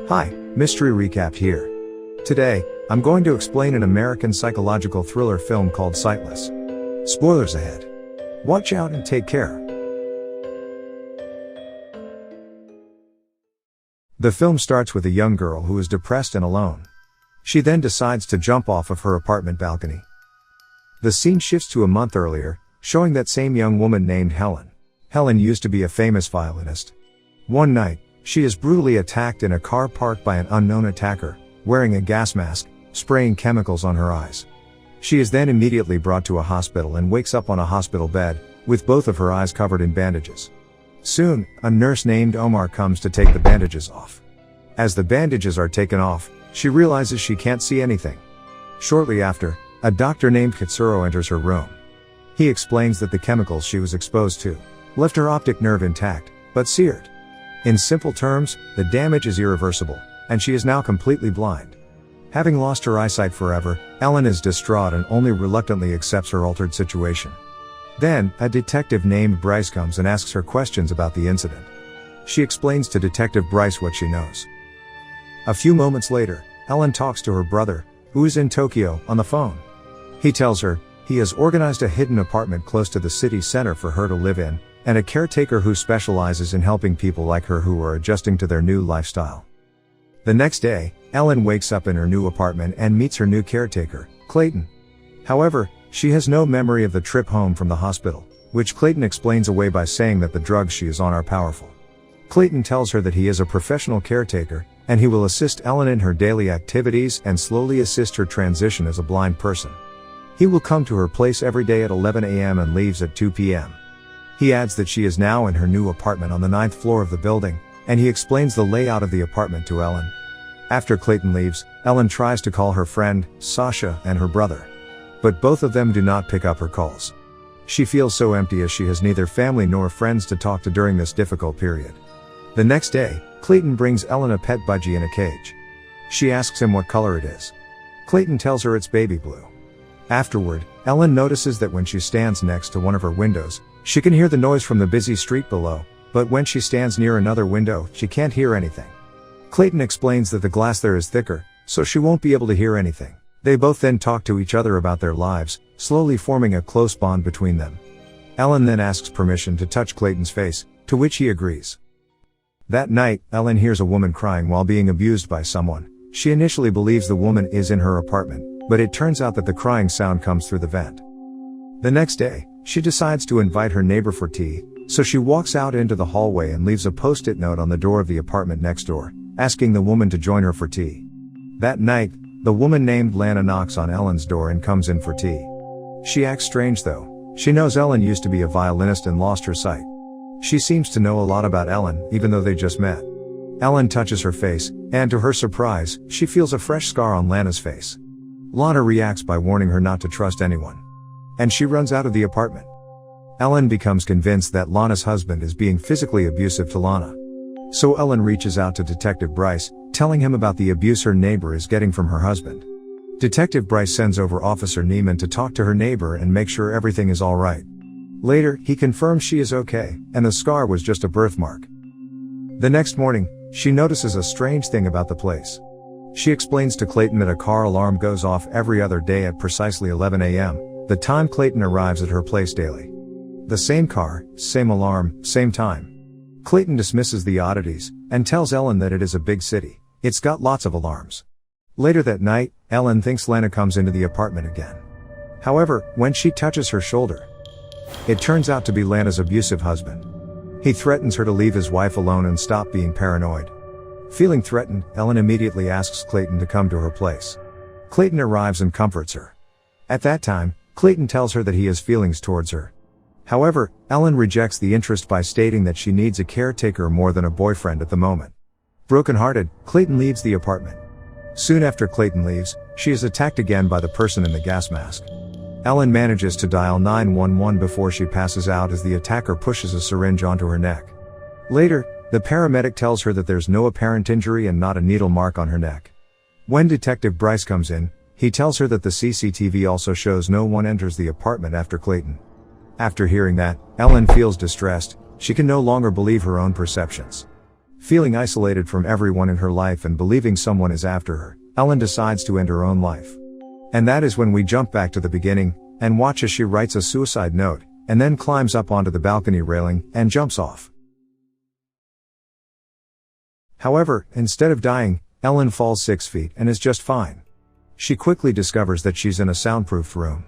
Hi, Mystery Recap here. Today, I'm going to explain an American psychological thriller film called Sightless. Spoilers ahead. Watch out and take care. The film starts with a young girl who is depressed and alone. She then decides to jump off of her apartment balcony. The scene shifts to a month earlier, showing that same young woman named Helen. Helen used to be a famous violinist. One night, she is brutally attacked in a car parked by an unknown attacker, wearing a gas mask, spraying chemicals on her eyes. She is then immediately brought to a hospital and wakes up on a hospital bed, with both of her eyes covered in bandages. Soon, a nurse named Omar comes to take the bandages off. As the bandages are taken off, she realizes she can't see anything. Shortly after, a doctor named Katsuro enters her room. He explains that the chemicals she was exposed to left her optic nerve intact, but seared. In simple terms, the damage is irreversible, and she is now completely blind. Having lost her eyesight forever, Ellen is distraught and only reluctantly accepts her altered situation. Then, a detective named Bryce comes and asks her questions about the incident. She explains to Detective Bryce what she knows. A few moments later, Ellen talks to her brother, who is in Tokyo, on the phone. He tells her he has organized a hidden apartment close to the city center for her to live in, and a caretaker who specializes in helping people like her who are adjusting to their new lifestyle. The next day, Ellen wakes up in her new apartment and meets her new caretaker, Clayton. However, she has no memory of the trip home from the hospital, which Clayton explains away by saying that the drugs she is on are powerful. Clayton tells her that he is a professional caretaker, and he will assist Ellen in her daily activities and slowly assist her transition as a blind person. He will come to her place every day at 11 a.m. and leaves at 2 p.m. He adds that she is now in her new apartment on the 9th floor of the building, and he explains the layout of the apartment to Ellen. After Clayton leaves, Ellen tries to call her friend, Sasha, and her brother. But both of them do not pick up her calls. She feels so empty as she has neither family nor friends to talk to during this difficult period. The next day, Clayton brings Ellen a pet budgie in a cage. She asks him what color it is. Clayton tells her it's baby blue. Afterward, Ellen notices that when she stands next to one of her windows, she can hear the noise from the busy street below, but when she stands near another window, she can't hear anything. Clayton explains that the glass there is thicker, so she won't be able to hear anything. They both then talk to each other about their lives, slowly forming a close bond between them. Ellen then asks permission to touch Clayton's face, to which he agrees. That night, Ellen hears a woman crying while being abused by someone. She initially believes the woman is in her apartment, but it turns out that the crying sound comes through the vent. The next day, she decides to invite her neighbor for tea, so she walks out into the hallway and leaves a post-it note on the door of the apartment next door, asking the woman to join her for tea. That night, the woman named Lana knocks on Ellen's door and comes in for tea. She acts strange though. She knows Ellen used to be a violinist and lost her sight. She seems to know a lot about Ellen, even though they just met. Ellen touches her face, and to her surprise, she feels a fresh scar on Lana's face. Lana reacts by warning her not to trust anyone. And she runs out of the apartment. Ellen becomes convinced that Lana's husband is being physically abusive to Lana. So Ellen reaches out to Detective Bryce, telling him about the abuse her neighbor is getting from her husband. Detective Bryce sends over Officer Neiman to talk to her neighbor and make sure everything is alright. Later, he confirms she is okay, and the scar was just a birthmark. The next morning, she notices a strange thing about the place. She explains to Clayton that a car alarm goes off every other day at precisely 11 a.m., the time Clayton arrives at her place daily. The same car, same alarm, same time. Clayton dismisses the oddities, and tells Ellen that it is a big city. It's got lots of alarms. Later that night, Ellen thinks Lana comes into the apartment again. However, when she touches her shoulder, it turns out to be Lana's abusive husband. He threatens her to leave his wife alone and stop being paranoid. Feeling threatened, Ellen immediately asks Clayton to come to her place. Clayton arrives and comforts her. At that time, Clayton tells her that he has feelings towards her. However, Ellen rejects the interest by stating that she needs a caretaker more than a boyfriend at the moment. Brokenhearted, Clayton leaves the apartment. Soon after Clayton leaves, she is attacked again by the person in the gas mask. Ellen manages to dial 911 before she passes out as the attacker pushes a syringe onto her neck. Later, the paramedic tells her that there's no apparent injury and not a needle mark on her neck. When Detective Bryce comes in, he tells her that the CCTV also shows no one enters the apartment after Clayton. After hearing that, Ellen feels distressed. She can no longer believe her own perceptions. Feeling isolated from everyone in her life and believing someone is after her, Ellen decides to end her own life. And that is when we jump back to the beginning, and watch as she writes a suicide note, and then climbs up onto the balcony railing, and jumps off. However, instead of dying, Ellen falls 6 feet and is just fine. She quickly discovers that she's in a soundproofed room.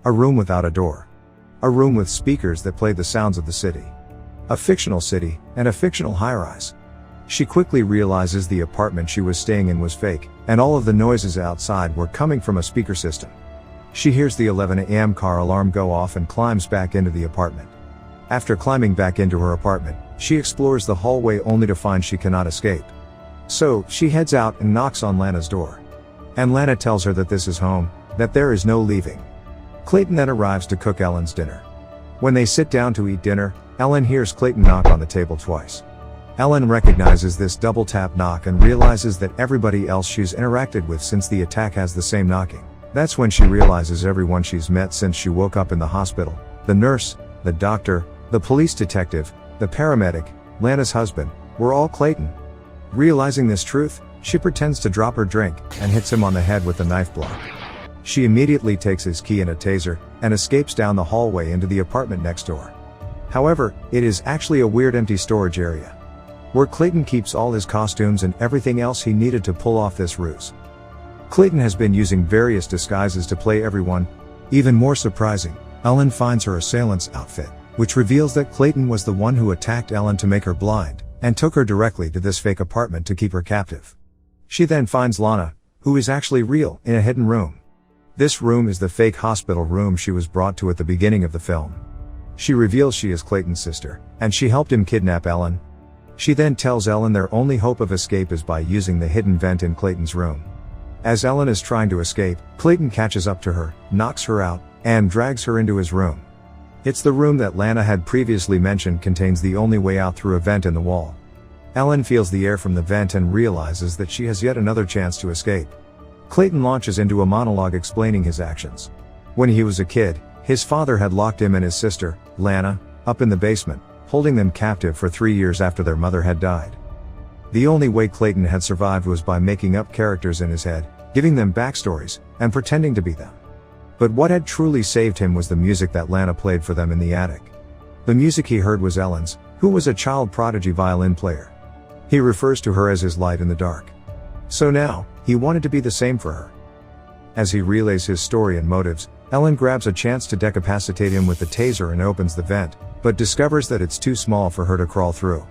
A room without a door. A room with speakers that play the sounds of the city. A fictional city, and a fictional high-rise. She quickly realizes the apartment she was staying in was fake, and all of the noises outside were coming from a speaker system. She hears the 11 a.m. car alarm go off and climbs back into the apartment. After climbing back into her apartment, she explores the hallway only to find she cannot escape. So, she heads out and knocks on Lana's door. And Lana tells her that this is home, that there is no leaving. Clayton then arrives to cook Ellen's dinner. When they sit down to eat dinner, Ellen hears Clayton knock on the table twice. Ellen recognizes this double tap knock and realizes that everybody else she's interacted with since the attack has the same knocking. That's when she realizes everyone she's met since she woke up in the hospital, the nurse, the doctor, the police detective, the paramedic, Lana's husband, were all Clayton. Realizing this truth, she pretends to drop her drink and hits him on the head with a knife block. She immediately takes his key and a taser and escapes down the hallway into the apartment next door. However, it is actually a weird empty storage area, where Clayton keeps all his costumes and everything else he needed to pull off this ruse. Clayton has been using various disguises to play everyone. Even more surprising, Ellen finds her assailant's outfit, which reveals that Clayton was the one who attacked Ellen to make her blind, and took her directly to this fake apartment to keep her captive. She then finds Lana, who is actually real, in a hidden room. This room is the fake hospital room she was brought to at the beginning of the film. She reveals she is Clayton's sister, and she helped him kidnap Ellen. She then tells Ellen their only hope of escape is by using the hidden vent in Clayton's room. As Ellen is trying to escape, Clayton catches up to her, knocks her out, and drags her into his room. It's the room that Lana had previously mentioned contains the only way out through a vent in the wall. Ellen feels the air from the vent and realizes that she has yet another chance to escape. Clayton launches into a monologue explaining his actions. When he was a kid, his father had locked him and his sister, Lana, up in the basement, holding them captive for 3 years after their mother had died. The only way Clayton had survived was by making up characters in his head, giving them backstories, and pretending to be them. But what had truly saved him was the music that Lana played for them in the attic. The music he heard was Ellen's, who was a child prodigy violin player. He refers to her as his light in the dark. So now, he wanted to be the same for her. As he relays his story and motives, Ellen grabs a chance to decapacitate him with the taser and opens the vent, but discovers that it's too small for her to crawl through.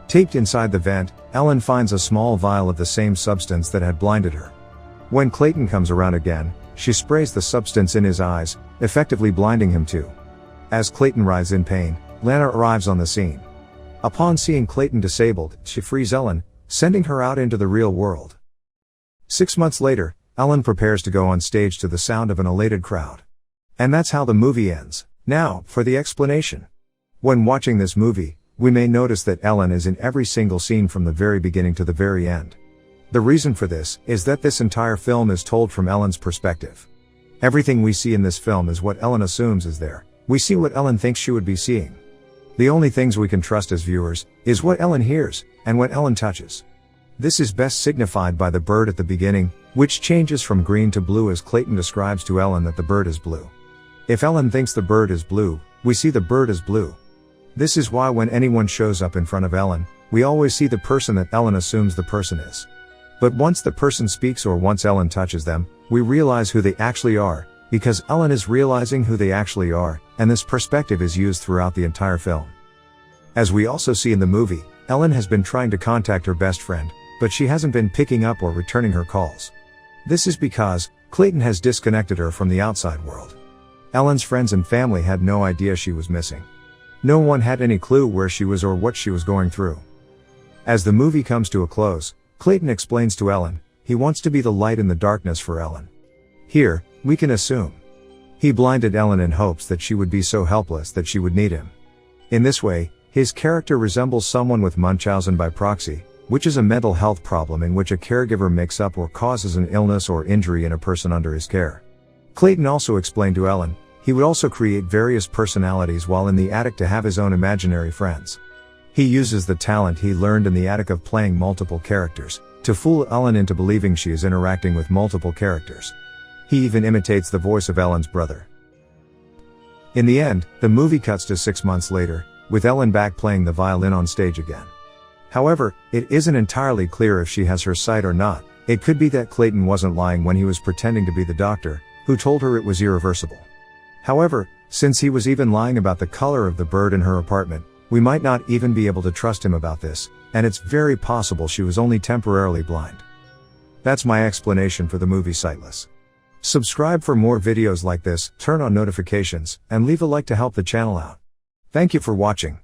Taped inside the vent, Ellen finds a small vial of the same substance that had blinded her. When Clayton comes around again, she sprays the substance in his eyes, effectively blinding him too. As Clayton writhes in pain, Lana arrives on the scene. Upon seeing Clayton disabled, she frees Ellen, sending her out into the real world. 6 months later, Ellen prepares to go on stage to the sound of an elated crowd. And that's how the movie ends. Now, for the explanation. When watching this movie, we may notice that Ellen is in every single scene from the very beginning to the very end. The reason for this is that this entire film is told from Ellen's perspective. Everything we see in this film is what Ellen assumes is there. We see what Ellen thinks she would be seeing. The only things we can trust as viewers is what Ellen hears and what Ellen touches. This is best signified by the bird at the beginning, which changes from green to blue as Clayton describes to Ellen that the bird is blue. If Ellen thinks the bird is blue, we see the bird as blue. This is why when anyone shows up in front of Ellen, we always see the person that Ellen assumes the person is. But once the person speaks or once Ellen touches them, we realize who they actually are, because Ellen is realizing who they actually are, and this perspective is used throughout the entire film. As we also see in the movie, Ellen has been trying to contact her best friend, but she hasn't been picking up or returning her calls. This is because Clayton has disconnected her from the outside world. Ellen's friends and family had no idea she was missing. No one had any clue where she was or what she was going through. As the movie comes to a close, Clayton explains to Ellen, he wants to be the light in the darkness for Ellen. Here, we can assume he blinded Ellen in hopes that she would be so helpless that she would need him. In this way, his character resembles someone with Munchausen by proxy, which is a mental health problem in which a caregiver makes up or causes an illness or injury in a person under his care. Clayton also explained to Ellen, he would also create various personalities while in the attic to have his own imaginary friends. He uses the talent he learned in the attic of playing multiple characters to fool Ellen into believing she is interacting with multiple characters. He even imitates the voice of Ellen's brother. In the end, the movie cuts to 6 months later, with Ellen back playing the violin on stage again. However, it isn't entirely clear if she has her sight or not. It could be that Clayton wasn't lying when he was pretending to be the doctor, who told her it was irreversible. However, since he was even lying about the color of the bird in her apartment, we might not even be able to trust him about this, and it's very possible she was only temporarily blind. That's my explanation for the movie Sightless. Subscribe for more videos like this, turn on notifications, and leave a like to help the channel out. Thank you for watching.